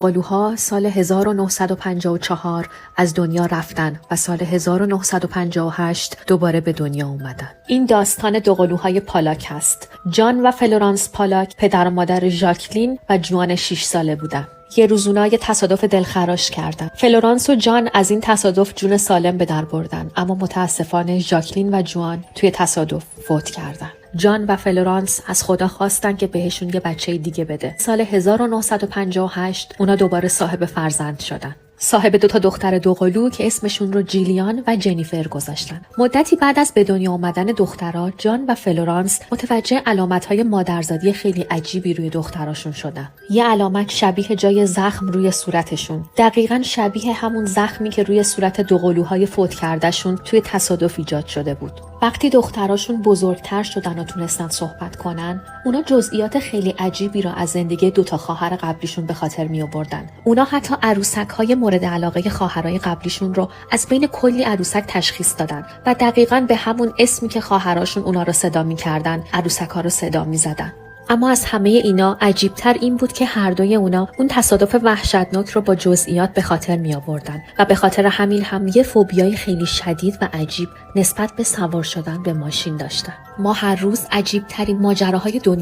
قلوها سال 1954 از دنیا رفتن و سال 1958 دوباره به دنیا اومدن. این داستان دو قلوهای پالاک هست. جان و فلورانس پالاک پدر و مادر ژاکلین و جوان 6 ساله بودن. یه روز اونا یه تصادف دلخراش کردن. فلورانس و جان از این تصادف جون سالم به در بردن، اما متاسفانه ژاکلین و جوان توی تصادف فوت کردن. جان و فلورانس از خدا خواستن که بهشون یه بچه دیگه بده. سال 1958 اونا دوباره صاحب فرزند شدن. صاحب 2 دختر دوقلو که اسمشون رو جیلیان و جنیفر گذاشتن. مدتی بعد از به دنیا آمدن دخترها، جان و فلورانس متوجه علامت‌های مادرزادی خیلی عجیبی روی دختراشون شدن. یه علامت شبیه جای زخم روی صورتشون، دقیقاً شبیه همون زخمی که روی صورت دوقلوهای فوت کردهشون توی تصادف ایجاد شده بود. وقتی دختراشون بزرگتر شدن و تونستن صحبت کنن، اونا جزئیات خیلی عجیبی را از زندگی 2 خواهر قبلیشون به خاطر می آوردن. اونا حتی عروسک‌های مورد علاقه خواهرای قبلیشون رو از بین کلی عروسک تشخیص دادن و دقیقاً به همون اسمی که خواهراشون اونا رو صدا می‌کردن، عروسک‌ها رو صدا می‌زدن. اما از همه اینا عجیبتر این بود که هر دوی اونا اون تصادف وحشتناک رو با جزئیات به خاطر می آوردن و به خاطر همین هم یه فوبیای خیلی شدید و عجیب نسبت به سوار شدن به ماشین داشتن. ما هر روز عجیبترین ماجراهای دنیا